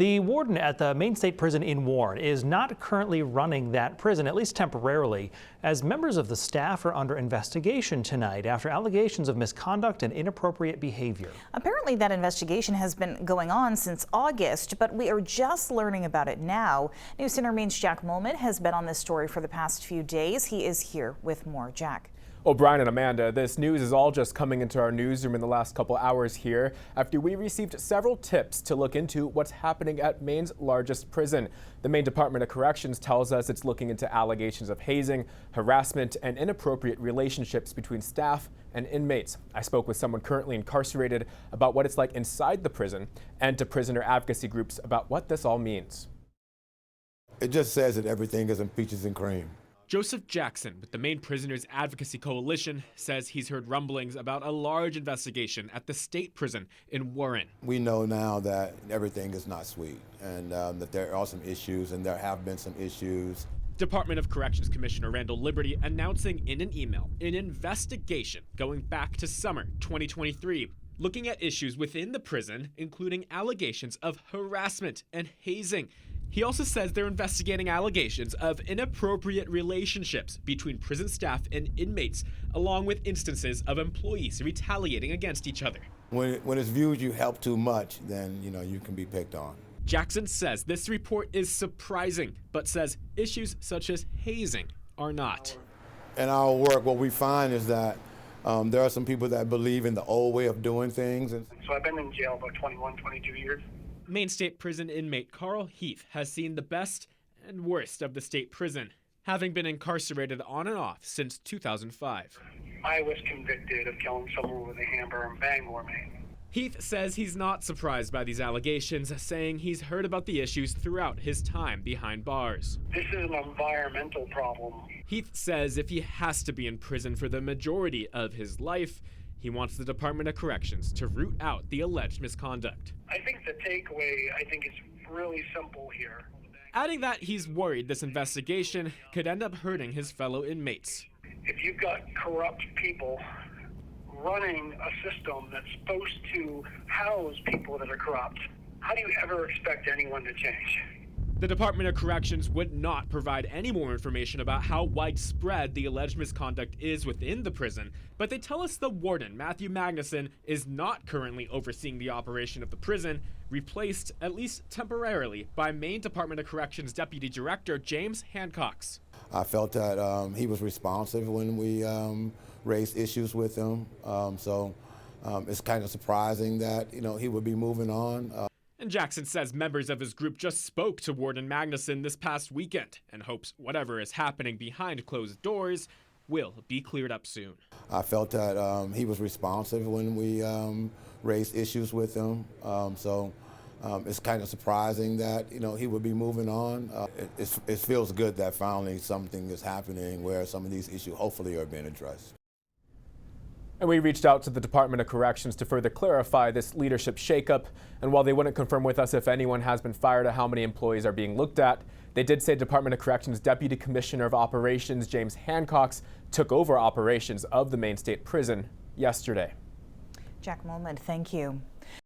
The warden at the Maine State Prison in Warren is not currently running that prison, at least temporarily, as members of the staff are under investigation tonight after allegations of misconduct and inappropriate behavior. Apparently that investigation has been going on since August, but we are just learning about it now. News Center Maine's Jack Moment has been on this story for the past few days. He is here with more. Jack. O'Brien and Amanda, this news is all just coming into our newsroom in the last couple hours here after we received several tips to look into what's happening at Maine's largest prison. The Maine Department of Corrections tells us it's looking into allegations of hazing, harassment, and inappropriate relationships between staff and inmates. I spoke with someone currently incarcerated about what it's like inside the prison and to prisoner advocacy groups about what this all means. It just says that everything is in peaches and cream. Joseph Jackson with the Maine Prisoners Advocacy Coalition says he's heard rumblings about a large investigation at the state prison in Warren. We know now that everything is not sweet and that there are some issues, and there have been some issues. Department of Corrections Commissioner Randall Liberty announcing in an email an investigation going back to summer 2023, looking at issues within the prison, including allegations of harassment and hazing. He also says they're investigating allegations of inappropriate relationships between prison staff and inmates, along with instances of employees retaliating against each other. When it's viewed you help too much, then you can be picked on. Jackson says this report is surprising, but says issues such as hazing are not. In our work, what we find is that there are some people that believe in the old way of doing things. So I've been in jail about 21, 22 years. Maine State Prison inmate Carl Heath has seen the best and worst of the state prison, having been incarcerated on and off since 2005. I was convicted of killing someone with a hammer in Bangor, Maine. Heath says he's not surprised by these allegations, saying he's heard about the issues throughout his time behind bars. This is an environmental problem. Heath says if he has to be in prison for the majority of his life, he wants the Department of Corrections to root out the alleged misconduct. I think the takeaway, is really simple here. Adding that he's worried this investigation could end up hurting his fellow inmates. If you've got corrupt people running a system that's supposed to house people that are corrupt, how do you ever expect anyone to change? The Department of Corrections would not provide any more information about how widespread the alleged misconduct is within the prison, but they tell us the warden, Matthew Magnuson, is not currently overseeing the operation of the prison, replaced, at least temporarily, by Maine Department of Corrections Deputy Director James Hancox. I felt that he was responsive when we raised issues with him, so it's kind of surprising that he would be moving on. And Jackson says members of his group just spoke to Warden Magnuson this past weekend and hopes whatever is happening behind closed doors will be cleared up soon. I felt that he was responsive when we raised issues with him, so it's kind of surprising that he would be moving on. It feels good that finally something is happening where some of these issues hopefully are being addressed. And we reached out to the Department of Corrections to further clarify this leadership shakeup. And while they wouldn't confirm with us if anyone has been fired or how many employees are being looked at, they did say Department of Corrections Deputy Commissioner of Operations James Hancox took over operations of the Maine State Prison yesterday. Jack Moment, thank you.